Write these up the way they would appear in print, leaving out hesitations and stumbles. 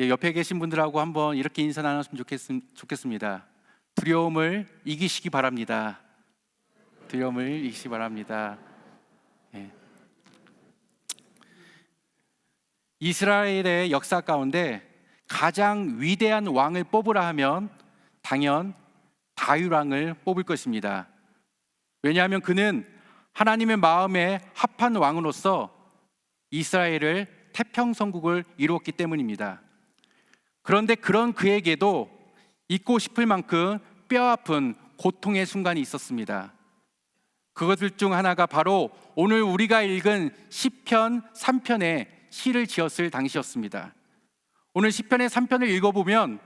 옆에 계신 분들하고 한번 이렇게 인사 나눴으면 좋겠습니다. 두려움을 이기시기 바랍니다. 두려움을 이기시기 바랍니다. 예. 이스라엘의 역사 가운데 가장 위대한 왕을 뽑으라 하면 당연 다윗 왕을 뽑을 것입니다. 왜냐하면 그는 하나님의 마음에 합한 왕으로서 이스라엘을 태평성국을 이루었기 때문입니다. 그런데 그런 그에게도 잊고 싶을 만큼 뼈아픈 고통의 순간이 있었습니다. 그것들 중 하나가 바로 오늘 우리가 읽은 시편 3편에 시를 지었을 당시였습니다. 오늘 시편의 3편을 읽어보면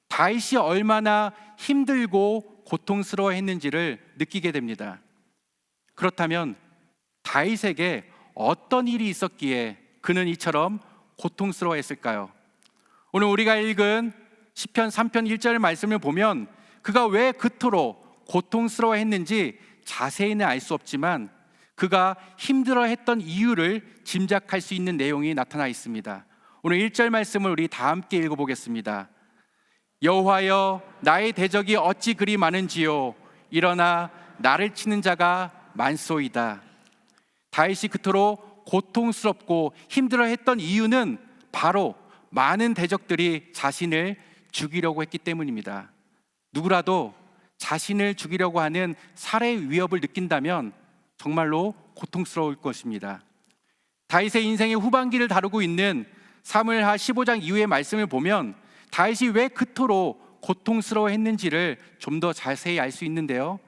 다윗이 얼마나 힘들고 고통스러워했는지를 느끼게 됩니다. 그렇다면 다윗에게 어떤 일이 있었기에 그는 이처럼 고통스러워했을까요? 오늘 우리가 읽은 시편 3편 1절 말씀을 보면 그가 왜 그토록 고통스러워했는지 자세히는 알 수 없지만 그가 힘들어했던 이유를 짐작할 수 있는 내용이 나타나 있습니다. 오늘 1절 말씀을 우리 다 함께 읽어보겠습니다. 여호와여, 나의 대적이 어찌 그리 많은지요, 일어나 나를 치는 자가 많소이다. 다윗이 그토록 고통스럽고 힘들어했던 이유는 바로 많은 대적들이 자신을 죽이려고 했기 때문입니다. 누구라도 자신을 죽이려고 하는 살해 위협을 느낀다면 정말로 고통스러울 것입니다. 다윗의 인생의 후반기를 다루고 있는 사무엘하 15장 이후의 말씀을 보면 다윗이 왜 그토록 고통스러워했는지를 좀 더 자세히 알 수 있는데요,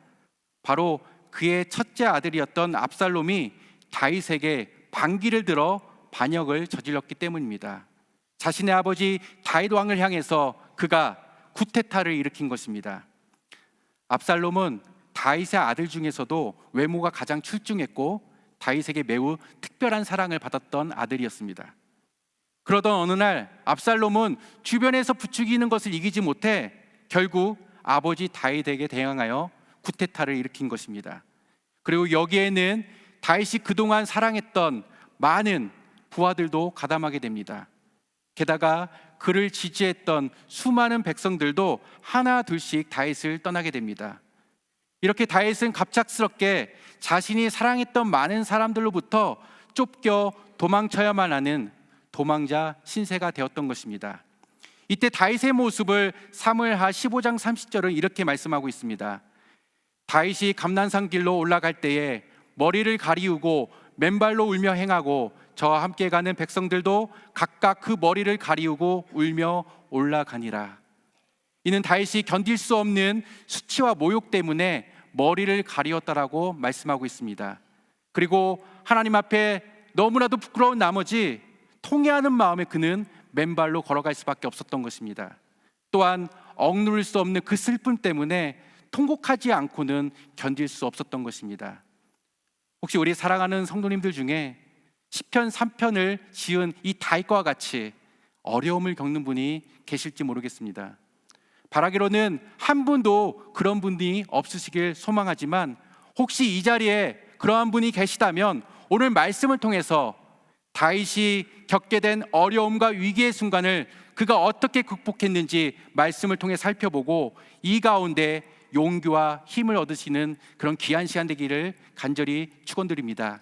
바로 그의 첫째 아들이었던 압살롬이 다윗에게 반기를 들어 반역을 저질렀기 때문입니다. 자신의 아버지 다윗 왕을 향해서 그가 쿠데타를 일으킨 것입니다. 압살롬은 다윗의 아들 중에서도 외모가 가장 출중했고 다윗에게 매우 특별한 사랑을 받았던 아들이었습니다. 그러던 어느 날 압살롬은 주변에서 부추기는 것을 이기지 못해 결국 아버지 다윗에게 대항하여 쿠데타를 일으킨 것입니다. 그리고 여기에는 다윗이 그동안 사랑했던 많은 부하들도 가담하게 됩니다. 게다가 그를 지지했던 수많은 백성들도 하나 둘씩 다윗을 떠나게 됩니다. 이렇게 다윗은 갑작스럽게 자신이 사랑했던 많은 사람들로부터 쫓겨 도망쳐야만 하는 도망자 신세가 되었던 것입니다. 이때 다윗의 모습을 사무엘하 15장 30절은 이렇게 말씀하고 있습니다. 다윗이 감난산 길로 올라갈 때에 머리를 가리우고 맨발로 울며 행하고 저와 함께 가는 백성들도 각각 그 머리를 가리우고 울며 올라가니라. 이는 다윗이 견딜 수 없는 수치와 모욕 때문에 머리를 가리웠다라고 말씀하고 있습니다. 그리고 하나님 앞에 너무나도 부끄러운 나머지 통회하는 마음에 그는 맨발로 걸어갈 수밖에 없었던 것입니다. 또한 억누를 수 없는 그 슬픔 때문에 통곡하지 않고는 견딜 수 없었던 것입니다. 혹시 우리 사랑하는 성도님들 중에 시편 3편을 지은 이 다윗과 같이 어려움을 겪는 분이 계실지 모르겠습니다. 바라기로는 한 분도 그런 분이 없으시길 소망하지만 혹시 이 자리에 그러한 분이 계시다면 오늘 말씀을 통해서 다윗이 겪게 된 어려움과 위기의 순간을 그가 어떻게 극복했는지 말씀을 통해 살펴보고 이 가운데 용기와 힘을 얻으시는 그런 귀한 시간 되기를 간절히 축원드립니다.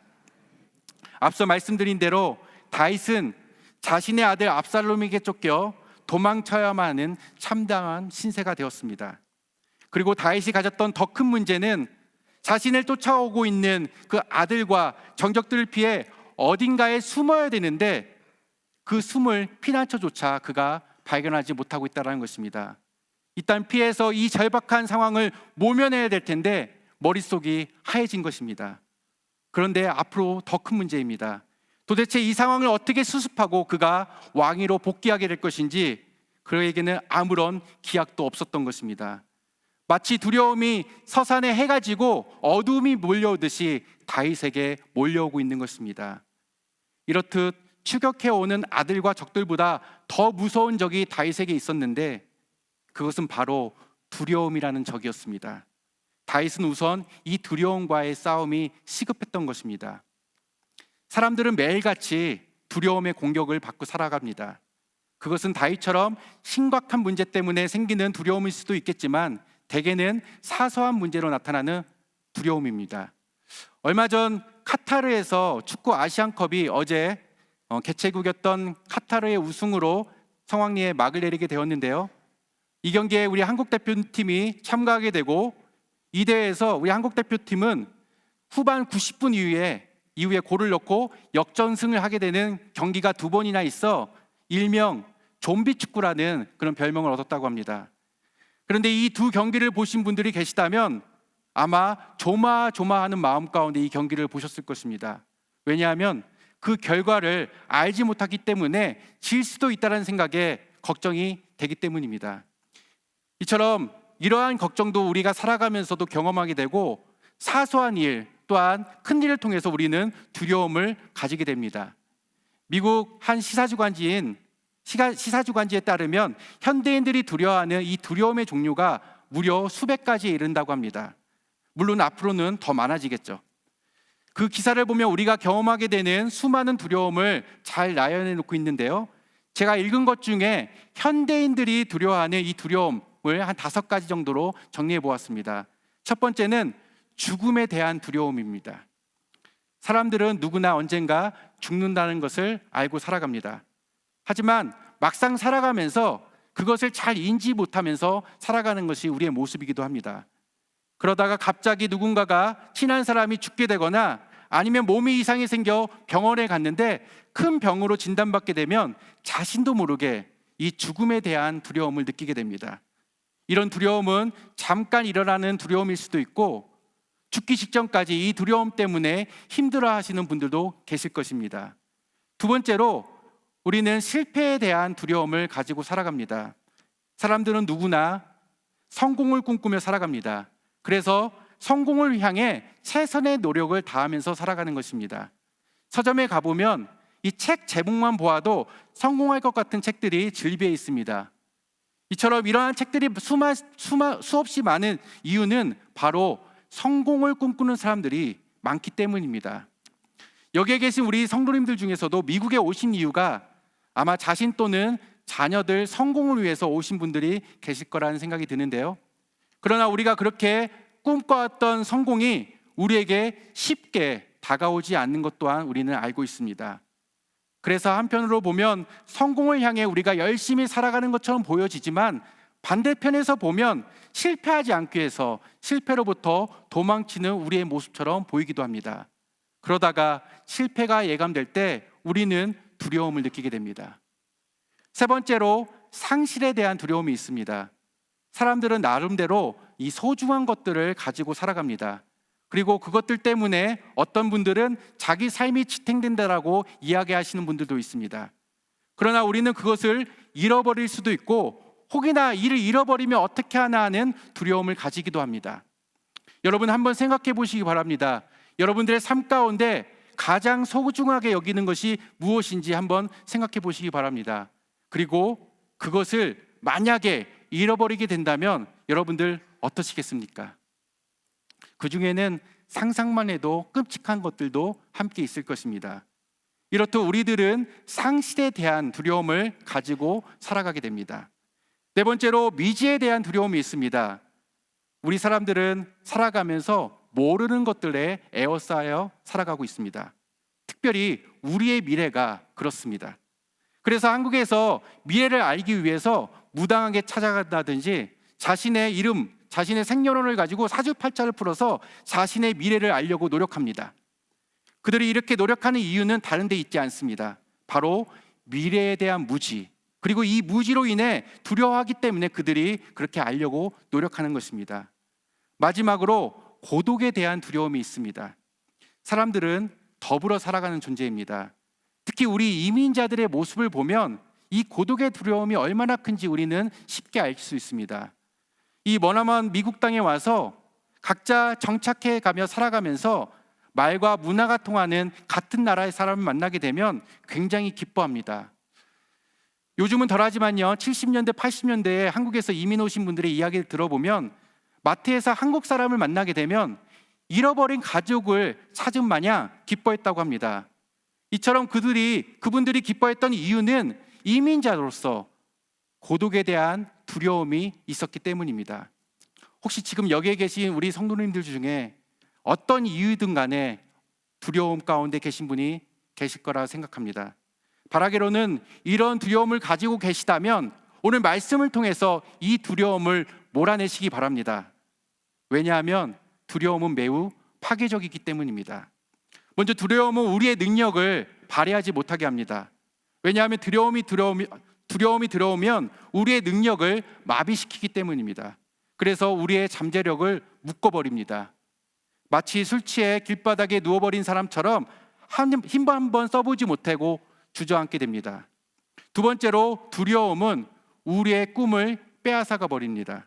앞서 말씀드린 대로 다윗은 자신의 아들 압살롬에게 쫓겨 도망쳐야만 하는 참담한 신세가 되었습니다. 그리고 다윗이 가졌던 더 큰 문제는 자신을 쫓아오고 있는 그 아들과 정적들을 피해 어딘가에 숨어야 되는데 그 숨을 피난처조차 그가 발견하지 못하고 있다는 것입니다. 일단 피해서 이 절박한 상황을 모면해야 될 텐데 머릿속이 하얘진 것입니다. 그런데 앞으로 더 큰 문제입니다. 도대체 이 상황을 어떻게 수습하고 그가 왕위로 복귀하게 될 것인지 그에게는 아무런 기약도 없었던 것입니다. 마치 두려움이 서산에 해가 지고 어둠이 몰려오듯이 다윗에게 몰려오고 있는 것입니다. 이렇듯 추격해오는 아들과 적들보다 더 무서운 적이 다윗에게 있었는데 그것은 바로 두려움이라는 적이었습니다. 다윗은 우선 이 두려움과의 싸움이 시급했던 것입니다. 사람들은 매일같이 두려움의 공격을 받고 살아갑니다. 그것은 다윗처럼 심각한 문제 때문에 생기는 두려움일 수도 있겠지만 대개는 사소한 문제로 나타나는 두려움입니다. 얼마 전 카타르에서 축구 아시안컵이 어제 개최국이었던 카타르의 우승으로 성황리에 막을 내리게 되었는데요. 이 경기에 우리 한국 대표팀이 참가하게 되고 이 대회에서 우리 한국 대표팀은 후반 90분 이후에 골을 넣고 역전승을 하게 되는 경기가 2번이나 있어 일명 좀비 축구라는 그런 별명을 얻었다고 합니다. 그런데 이 두 경기를 보신 분들이 계시다면 아마 조마조마하는 마음 가운데 이 경기를 보셨을 것입니다. 왜냐하면 그 결과를 알지 못하기 때문에 질 수도 있다는 생각에 걱정이 되기 때문입니다. 이처럼 이러한 걱정도 우리가 살아가면서도 경험하게 되고 사소한 일 또한 큰 일을 통해서 우리는 두려움을 가지게 됩니다. 미국 한 시사주간지에 따르면 현대인들이 두려워하는 이 두려움의 종류가 무려 수백 가지에 이른다고 합니다. 물론 앞으로는 더 많아지겠죠. 그 기사를 보면 우리가 경험하게 되는 수많은 두려움을 잘 나열해 놓고 있는데요. 제가 읽은 것 중에 현대인들이 두려워하는 이 두려움을 한 5가지 정도로 정리해 보았습니다. 첫 번째는 죽음에 대한 두려움입니다. 사람들은 누구나 언젠가 죽는다는 것을 알고 살아갑니다. 하지만 막상 살아가면서 그것을 잘 인지 못하면서 살아가는 것이 우리의 모습이기도 합니다. 그러다가 갑자기 누군가가 친한 사람이 죽게 되거나 아니면 몸에 이상이 생겨 병원에 갔는데 큰 병으로 진단받게 되면 자신도 모르게 이 죽음에 대한 두려움을 느끼게 됩니다. 이런 두려움은 잠깐 일어나는 두려움일 수도 있고 죽기 직전까지 이 두려움 때문에 힘들어하시는 분들도 계실 것입니다. 두 번째로 우리는 실패에 대한 두려움을 가지고 살아갑니다. 사람들은 누구나 성공을 꿈꾸며 살아갑니다. 그래서 성공을 향해 최선의 노력을 다하면서 살아가는 것입니다. 서점에 가보면 이 책 제목만 보아도 성공할 것 같은 책들이 즐비해 있습니다. 이처럼 이러한 책들이 수없이 많은 이유는 바로 성공을 꿈꾸는 사람들이 많기 때문입니다. 여기에 계신 우리 성도님들 중에서도 미국에 오신 이유가 아마 자신 또는 자녀들 성공을 위해서 오신 분들이 계실 거라는 생각이 드는데요. 그러나 우리가 그렇게 꿈꿔왔던 성공이 우리에게 쉽게 다가오지 않는 것 또한 우리는 알고 있습니다. 그래서 한편으로 보면 성공을 향해 우리가 열심히 살아가는 것처럼 보여지지만 반대편에서 보면 실패하지 않기 위해서 실패로부터 도망치는 우리의 모습처럼 보이기도 합니다. 그러다가 실패가 예감될 때 우리는 두려움을 느끼게 됩니다. 세 번째로 상실에 대한 두려움이 있습니다. 사람들은 나름대로 이 소중한 것들을 가지고 살아갑니다. 그리고 그것들 때문에 어떤 분들은 자기 삶이 지탱된다라고 이야기하시는 분들도 있습니다. 그러나 우리는 그것을 잃어버릴 수도 있고 혹이나 이를 잃어버리면 어떻게 하나 하는 두려움을 가지기도 합니다. 여러분 한번 생각해 보시기 바랍니다. 여러분들의 삶 가운데 가장 소중하게 여기는 것이 무엇인지 한번 생각해 보시기 바랍니다. 그리고 그것을 만약에 잃어버리게 된다면 여러분들 어떠시겠습니까? 그 중에는 상상만 해도 끔찍한 것들도 함께 있을 것입니다. 이렇듯 우리들은 상실에 대한 두려움을 가지고 살아가게 됩니다. 네 번째로 미지에 대한 두려움이 있습니다. 우리 사람들은 살아가면서 모르는 것들에 에워싸여 살아가고 있습니다. 특별히 우리의 미래가 그렇습니다. 그래서 한국에서 미래를 알기 위해서 무당에게 찾아간다든지 자신의 이름, 자신의 생년월일을 가지고 사주팔자를 풀어서 자신의 미래를 알려고 노력합니다. 그들이 이렇게 노력하는 이유는 다른 데 있지 않습니다. 바로 미래에 대한 무지, 그리고 이 무지로 인해 두려워하기 때문에 그들이 그렇게 알려고 노력하는 것입니다. 마지막으로 고독에 대한 두려움이 있습니다. 사람들은 더불어 살아가는 존재입니다. 특히 우리 이민자들의 모습을 보면 이 고독의 두려움이 얼마나 큰지 우리는 쉽게 알 수 있습니다. 이 머나먼 미국 땅에 와서 각자 정착해 가며 살아가면서 말과 문화가 통하는 같은 나라의 사람을 만나게 되면 굉장히 기뻐합니다. 요즘은 덜하지만요, 70년대, 80년대에 한국에서 이민 오신 분들의 이야기를 들어보면 마트에서 한국 사람을 만나게 되면 잃어버린 가족을 찾은 마냥 기뻐했다고 합니다. 이처럼 그분들이 기뻐했던 이유는 이민자로서 고독에 대한 두려움이 있었기 때문입니다. 혹시 지금 여기에 계신 우리 성도님들 중에 어떤 이유든 간에 두려움 가운데 계신 분이 계실 거라 생각합니다. 바라기로는 이런 두려움을 가지고 계시다면 오늘 말씀을 통해서 이 두려움을 몰아내시기 바랍니다. 왜냐하면 두려움은 매우 파괴적이기 때문입니다. 먼저 두려움은 우리의 능력을 발휘하지 못하게 합니다. 왜냐하면 두려움이 들어오면 우리의 능력을 마비시키기 때문입니다. 그래서 우리의 잠재력을 묶어버립니다. 마치 술 취해 길바닥에 누워버린 사람처럼 힘 한 번 써보지 못하고 주저앉게 됩니다. 두 번째로 두려움은 우리의 꿈을 빼앗아가 버립니다.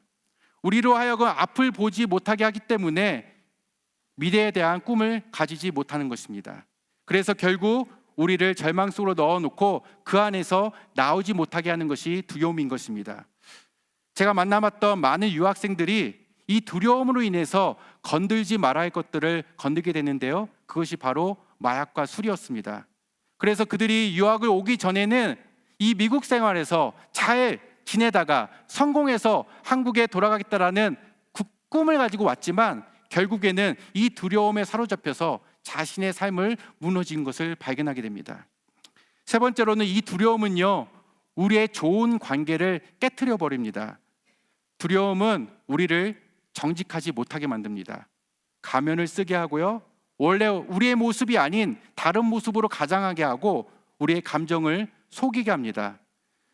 우리로 하여금 앞을 보지 못하게 하기 때문에 미래에 대한 꿈을 가지지 못하는 것입니다. 그래서 결국 우리를 절망 속으로 넣어놓고 그 안에서 나오지 못하게 하는 것이 두려움인 것입니다. 제가 만나봤던 많은 유학생들이 이 두려움으로 인해서 건들지 말아야 할 것들을 건들게 되는데요, 그것이 바로 마약과 술이었습니다. 그래서 그들이 유학을 오기 전에는 이 미국 생활에서 잘 지내다가 성공해서 한국에 돌아가겠다라는 꿈을 가지고 왔지만 결국에는 이 두려움에 사로잡혀서 자신의 삶을 무너진 것을 발견하게 됩니다. 세 번째로는 이 두려움은요, 우리의 좋은 관계를 깨트려 버립니다. 두려움은 우리를 정직하지 못하게 만듭니다. 가면을 쓰게 하고요, 원래 우리의 모습이 아닌 다른 모습으로 가장하게 하고 우리의 감정을 속이게 합니다.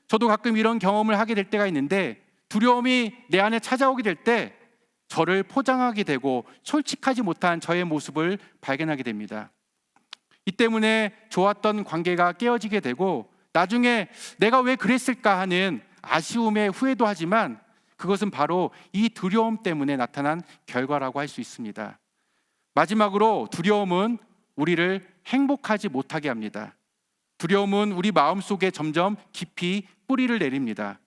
저도 가끔 이런 경험을 하게 될 때가 있는데 두려움이 내 안에 찾아오게 될 때 저를 포장하게 되고 솔직하지 못한 저의 모습을 발견하게 됩니다. 이 때문에 좋았던 관계가 깨어지게 되고 나중에 내가 왜 그랬을까 하는 아쉬움에 후회도 하지만 그것은 바로 이 두려움 때문에 나타난 결과라고 할 수 있습니다. 마지막으로 두려움은 우리를 행복하지 못하게 합니다. 두려움은 우리 마음속에 점점 깊이 뿌리를 내립니다.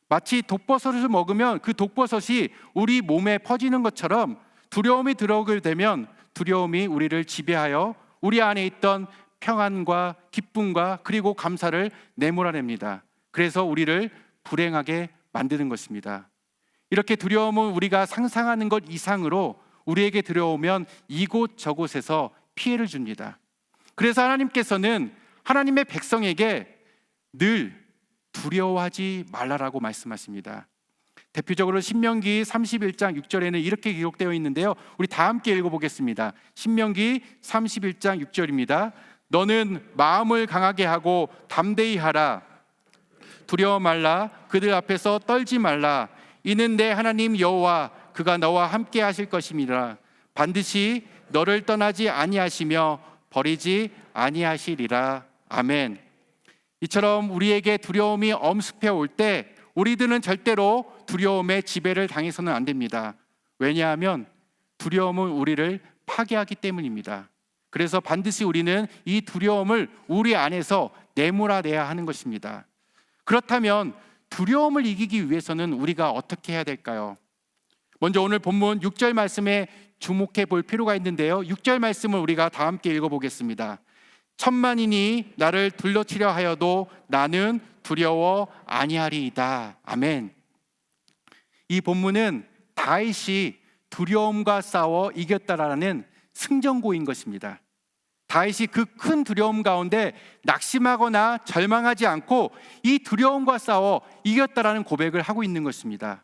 마치 독버섯을 먹으면 그 독버섯이 우리 몸에 퍼지는 것처럼 두려움이 들어오게 되면 두려움이 우리를 지배하여 우리 안에 있던 평안과 기쁨과 그리고 감사를 내몰아냅니다. 그래서 우리를 불행하게 만드는 것입니다. 이렇게 두려움은 우리가 상상하는 것 이상으로 우리에게 들어오면 이곳저곳에서 피해를 줍니다. 그래서 하나님께서는 하나님의 백성에게 늘 두려워하지 말라라고 말씀하십니다. 대표적으로 신명기 31장 6절에는 이렇게 기록되어 있는데요, 우리 다 함께 읽어보겠습니다. 신명기 31장 6절입니다. 너는 마음을 강하게 하고 담대히 하라. 두려워 말라. 그들 앞에서 떨지 말라. 이는 내 하나님 여호와 그가 너와 함께 하실 것임이라. 반드시 너를 떠나지 아니하시며 버리지 아니하시리라. 아멘. 이처럼 우리에게 두려움이 엄습해 올 때 우리들은 절대로 두려움의 지배를 당해서는 안 됩니다. 왜냐하면 두려움은 우리를 파괴하기 때문입니다. 그래서 반드시 우리는 이 두려움을 우리 안에서 내몰아내야 하는 것입니다. 그렇다면 두려움을 이기기 위해서는 우리가 어떻게 해야 될까요? 먼저 오늘 본문 6절 말씀에 주목해 볼 필요가 있는데요, 6절 말씀을 우리가 다 함께 읽어보겠습니다. 천만인이 나를 둘러치려 하여도 나는 두려워 아니하리이다. 아멘. 이 본문은 다윗이 두려움과 싸워 이겼다라는 승전고인 것입니다. 다윗이 그 큰 두려움 가운데 낙심하거나 절망하지 않고 이 두려움과 싸워 이겼다라는 고백을 하고 있는 것입니다.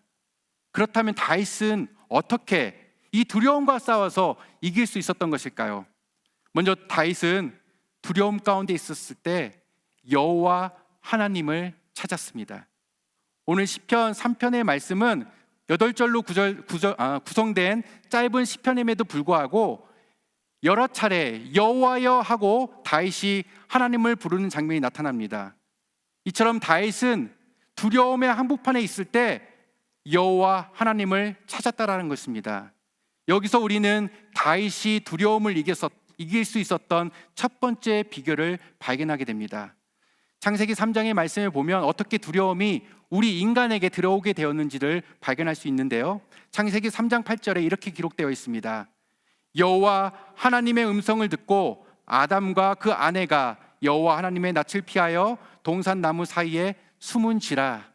그렇다면 다윗은 어떻게 이 두려움과 싸워서 이길 수 있었던 것일까요? 먼저 다윗은 두려움 가운데 있었을 때 여호와 하나님을 찾았습니다. 오늘 시편 3편의 말씀은 8절로 구성된 짧은 시편임에도 불구하고 여러 차례 여호와여 하고 다윗이 하나님을 부르는 장면이 나타납니다. 이처럼 다윗은 두려움의 한복판에 있을 때 여호와 하나님을 찾았다라는 것입니다. 여기서 우리는 다윗이 두려움을 이길 수 있었던 첫 번째 비결을 발견하게 됩니다. 창세기 3장의 말씀을 보면 어떻게 두려움이 우리 인간에게 들어오게 되었는지를 발견할 수 있는데요, 창세기 3장 8절에 이렇게 기록되어 있습니다. 여호와 하나님의 음성을 듣고 아담과 그 아내가 여호와 하나님의 낯을 피하여 동산 나무 사이에 숨은지라.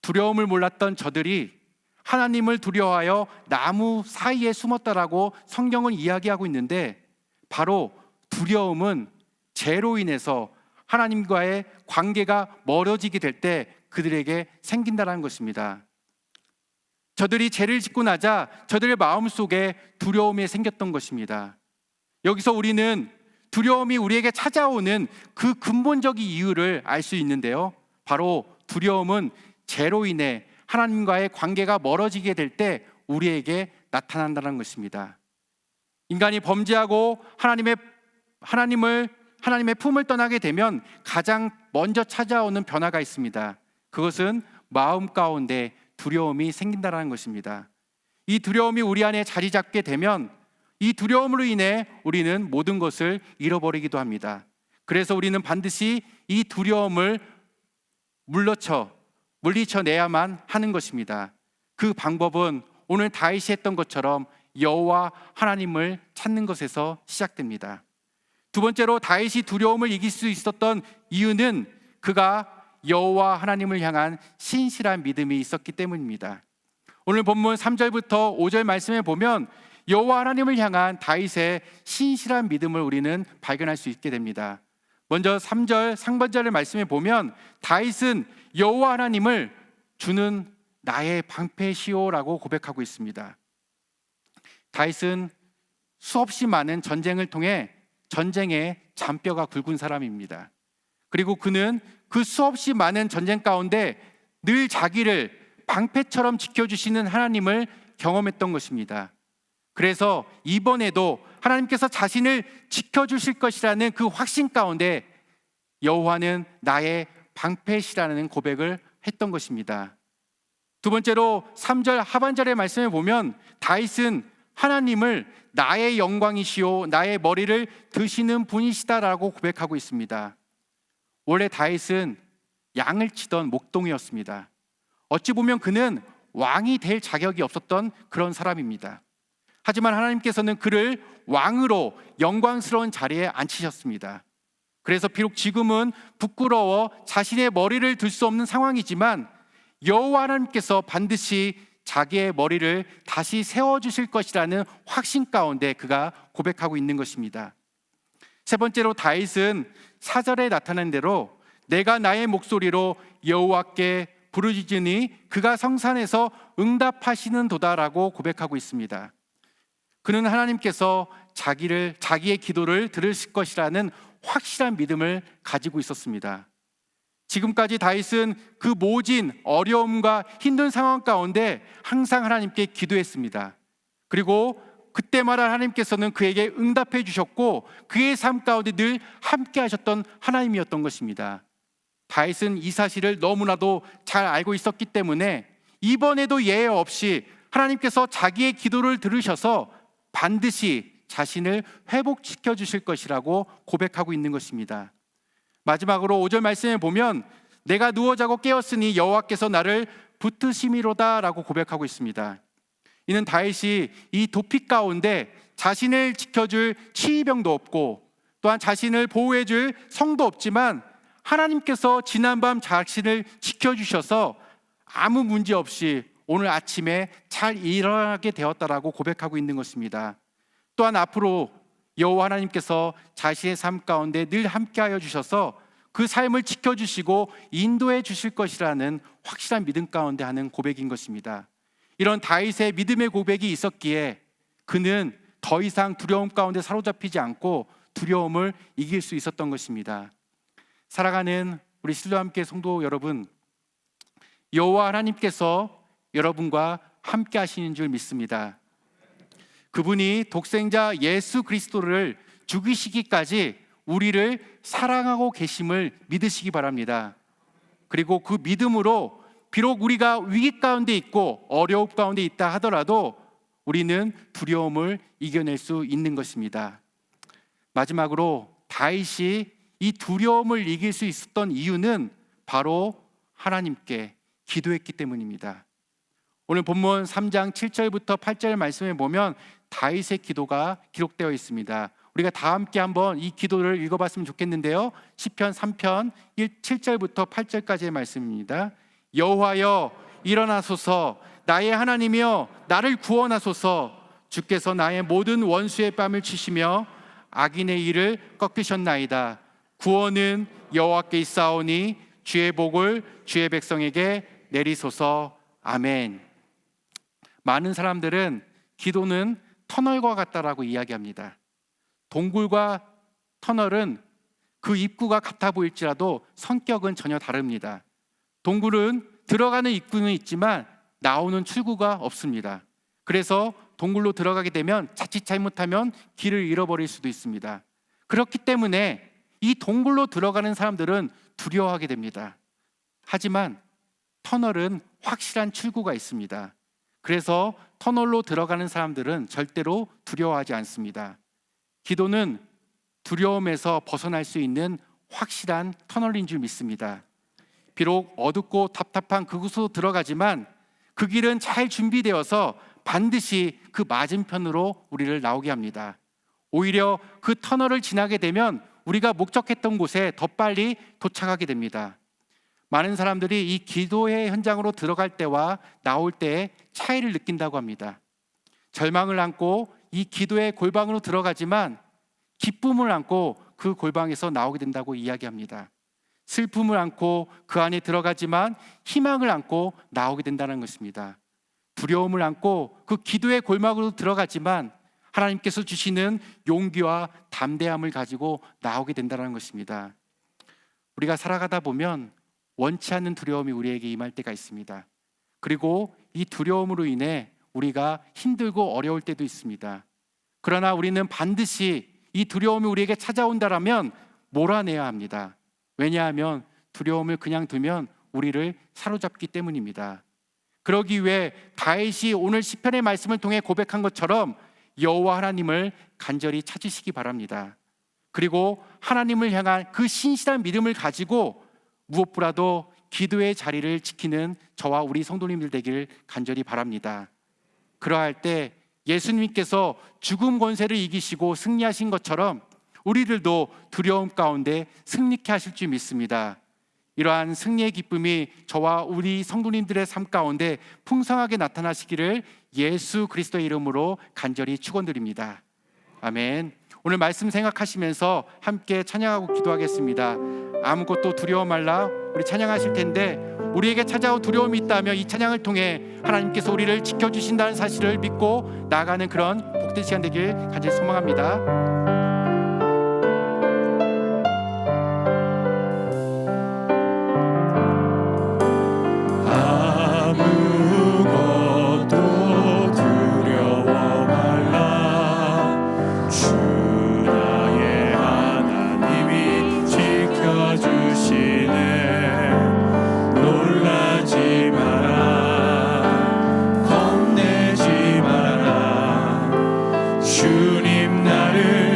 두려움을 몰랐던 저들이 하나님을 두려워하여 나무 사이에 숨었다라고 성경은 이야기하고 있는데, 바로 두려움은 죄로 인해서 하나님과의 관계가 멀어지게 될 때 그들에게 생긴다는 것입니다. 저들이 죄를 짓고 나자 저들의 마음속에 두려움이 생겼던 것입니다. 여기서 우리는 두려움이 우리에게 찾아오는 그 근본적인 이유를 알 수 있는데요, 바로 두려움은 죄로 인해 하나님과의 관계가 멀어지게 될 때 우리에게 나타난다는 것입니다. 인간이 범죄하고 하나님의 품을 떠나게 되면 가장 먼저 찾아오는 변화가 있습니다. 그것은 마음 가운데 두려움이 생긴다는 것입니다. 이 두려움이 우리 안에 자리 잡게 되면 이 두려움으로 인해 우리는 모든 것을 잃어버리기도 합니다. 그래서 우리는 반드시 이 두려움을 물리쳐내야만 하는 것입니다. 그 방법은 오늘 다윗이 했던 것처럼 여호와 하나님을 찾는 것에서 시작됩니다. 두 번째로 다윗이 두려움을 이길 수 있었던 이유는 그가 여호와 하나님을 향한 신실한 믿음이 있었기 때문입니다. 오늘 본문 3절부터 5절 말씀에 보면 여호와 하나님을 향한 다윗의 신실한 믿음을 우리는 발견할 수 있게 됩니다. 먼저 3절 상반절의 말씀에 보면 다윗은 여호와 하나님을 주는 나의 방패시오라고 고백하고 있습니다. 다윗은 수없이 많은 전쟁을 통해 전쟁의 잔뼈가 굵은 사람입니다. 그리고 그는 그 수없이 많은 전쟁 가운데 늘 자기를 방패처럼 지켜주시는 하나님을 경험했던 것입니다. 그래서 이번에도 하나님께서 자신을 지켜주실 것이라는 그 확신 가운데 여호와는 나의 방패시라는 고백을 했던 것입니다. 두 번째로 3절 하반절의 말씀에 보면 다윗은 하나님을 나의 영광이시오 나의 머리를 드시는 분이시다라고 고백하고 있습니다. 원래 다윗은 양을 치던 목동이었습니다. 어찌 보면 그는 왕이 될 자격이 없었던 그런 사람입니다. 하지만 하나님께서는 그를 왕으로 영광스러운 자리에 앉히셨습니다. 그래서 비록 지금은 부끄러워 자신의 머리를 들 수 없는 상황이지만 여호와 하나님께서 반드시 자기의 머리를 다시 세워주실 것이라는 확신 가운데 그가 고백하고 있는 것입니다. 세 번째로 다윗은 4절에 나타난 대로 내가 나의 목소리로 여호와께 부르짖으니 그가 성산에서 응답하시는 도다라고 고백하고 있습니다. 그는 하나님께서 자기의 기도를 들으실 것이라는 확실한 믿음을 가지고 있었습니다. 지금까지 다윗은 그 모진 어려움과 힘든 상황 가운데 항상 하나님께 기도했습니다. 그리고 그때마다 하나님께서는 그에게 응답해 주셨고 그의 삶 가운데 늘 함께 하셨던 하나님이었던 것입니다. 다윗은 이 사실을 너무나도 잘 알고 있었기 때문에 이번에도 예외 없이 하나님께서 자기의 기도를 들으셔서 반드시 자신을 회복시켜 주실 것이라고 고백하고 있는 것입니다. 마지막으로 5절 말씀에 보면 내가 누워 자고 깨었으니 여호와께서 나를 붙드심이로다 라고 고백하고 있습니다. 이는 다윗이 이 도피 가운데 자신을 지켜줄 치의병도 없고 또한 자신을 보호해줄 성도 없지만 하나님께서 지난밤 자신을 지켜주셔서 아무 문제 없이 오늘 아침에 잘 일어나게 되었다라고 고백하고 있는 것입니다. 또한 앞으로 여호와 하나님께서 자신의 삶 가운데 늘 함께하여 주셔서 그 삶을 지켜주시고 인도해 주실 것이라는 확실한 믿음 가운데 하는 고백인 것입니다. 이런 다윗의 믿음의 고백이 있었기에 그는 더 이상 두려움 가운데 사로잡히지 않고 두려움을 이길 수 있었던 것입니다. 살아가는 우리 신도함께 성도 여러분, 여호와 하나님께서 여러분과 함께 하시는 줄 믿습니다. 그분이 독생자 예수 그리스도를 죽이시기까지 우리를 사랑하고 계심을 믿으시기 바랍니다. 그리고 그 믿음으로 비록 우리가 위기 가운데 있고 어려움 가운데 있다 하더라도 우리는 두려움을 이겨낼 수 있는 것입니다. 마지막으로 다윗이 이 두려움을 이길 수 있었던 이유는 바로 하나님께 기도했기 때문입니다. 오늘 본문 3장 7절부터 8절 말씀에 보면 다윗의 기도가 기록되어 있습니다. 우리가 다 함께 한번 이 기도를 읽어봤으면 좋겠는데요. 시편 3편 7절부터 8절까지의 말씀입니다. 여호와여 일어나소서, 나의 하나님이여 나를 구원하소서. 주께서 나의 모든 원수의 뺨을 치시며 악인의 일을 꺾으셨나이다. 구원은 여호와께 있사오니 주의 복을 주의 백성에게 내리소서. 아멘. 많은 사람들은 기도는 터널과 같다라고 이야기합니다. 동굴과 터널은 그 입구가 같아 보일지라도 성격은 전혀 다릅니다. 동굴은 들어가는 입구는 있지만 나오는 출구가 없습니다. 그래서 동굴로 들어가게 되면 자칫 잘못하면 길을 잃어버릴 수도 있습니다. 그렇기 때문에 이 동굴로 들어가는 사람들은 두려워하게 됩니다. 하지만 터널은 확실한 출구가 있습니다. 그래서 터널로 들어가는 사람들은 절대로 두려워하지 않습니다. 기도는 두려움에서 벗어날 수 있는 확실한 터널인 줄 믿습니다. 비록 어둡고 답답한 그곳으로 들어가지만 그 길은 잘 준비되어서 반드시 그 맞은편으로 우리를 나오게 합니다. 오히려 그 터널을 지나게 되면 우리가 목적했던 곳에 더 빨리 도착하게 됩니다. 많은 사람들이 이 기도의 현장으로 들어갈 때와 나올 때의 차이를 느낀다고 합니다. 절망을 안고 이 기도의 골방으로 들어가지만 기쁨을 안고 그 골방에서 나오게 된다고 이야기합니다. 슬픔을 안고 그 안에 들어가지만 희망을 안고 나오게 된다는 것입니다. 두려움을 안고 그 기도의 골방으로 들어가지만 하나님께서 주시는 용기와 담대함을 가지고 나오게 된다는 것입니다. 우리가 살아가다 보면 원치 않는 두려움이 우리에게 임할 때가 있습니다. 그리고 이 두려움으로 인해 우리가 힘들고 어려울 때도 있습니다. 그러나 우리는 반드시 이 두려움이 우리에게 찾아온다라면 몰아내야 합니다. 왜냐하면 두려움을 그냥 두면 우리를 사로잡기 때문입니다. 그러기 위해 다윗이 오늘 시편의 말씀을 통해 고백한 것처럼 여호와 하나님을 간절히 찾으시기 바랍니다. 그리고 하나님을 향한 그 신실한 믿음을 가지고 무엇보다도 기도의 자리를 지키는 저와 우리 성도님들 되기를 간절히 바랍니다. 그러할 때 예수님께서 죽음 권세를 이기시고 승리하신 것처럼 우리들도 두려움 가운데 승리케 하실 줄 믿습니다. 이러한 승리의 기쁨이 저와 우리 성도님들의 삶 가운데 풍성하게 나타나시기를 예수 그리스도의 이름으로 간절히 축원드립니다. 아멘. 오늘 말씀 생각하시면서 함께 찬양하고 기도하겠습니다. 아무것도 두려워 말라 우리 찬양하실 텐데 우리에게 찾아온 두려움이 있다면 이 찬양을 통해 하나님께서 우리를 지켜주신다는 사실을 믿고 나아가는 그런 복된 시간 되길 간절히 소망합니다. 주님 나를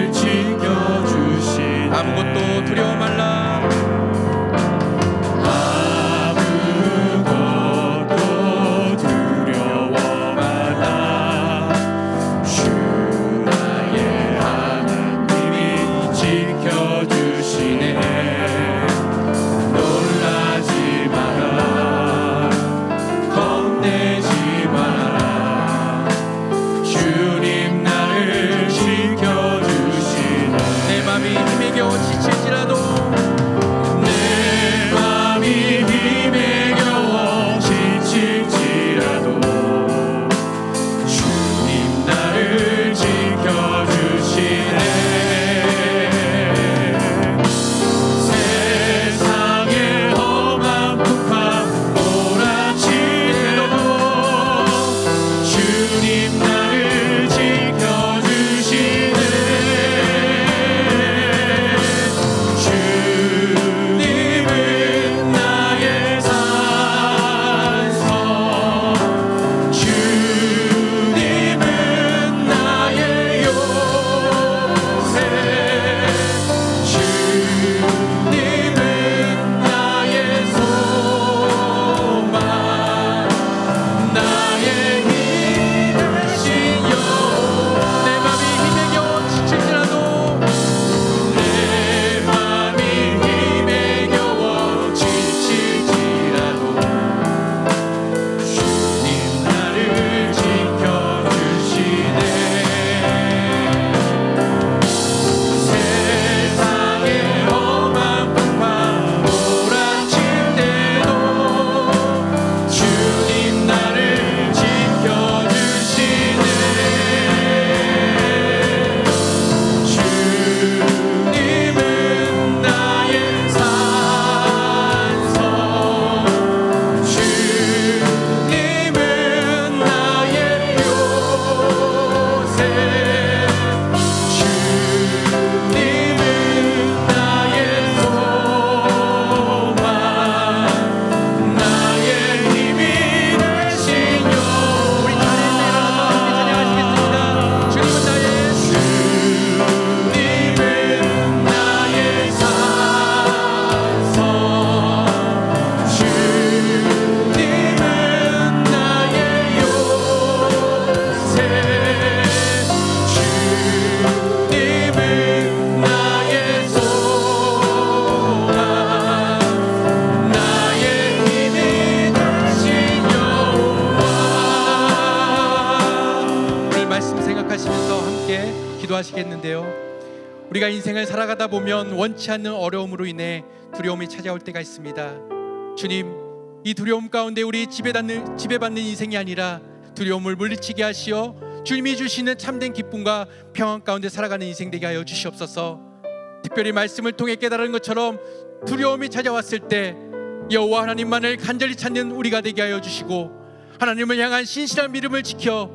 하시겠는데요. 우리가 인생을 살아가다 보면 원치 않는 어려움으로 인해 두려움이 찾아올 때가 있습니다. 주님, 이 두려움 가운데 우리 지배받는 인생이 아니라 두려움을 물리치게 하시어 주님이 주시는 참된 기쁨과 평안 가운데 살아가는 인생 되게 하여 주시옵소서. 특별히 말씀을 통해 깨달은 것처럼 두려움이 찾아왔을 때 여호와 하나님만을 간절히 찾는 우리가 되게 하여 주시고, 하나님을 향한 신실한 믿음을 지켜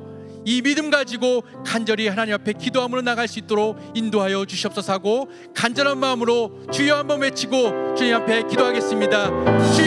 이 믿음 가지고 간절히 하나님 앞에 기도함으로 나갈 수 있도록 인도하여 주시옵소서 하고 간절한 마음으로 주여 한번 외치고 주님 앞에 기도하겠습니다. 주여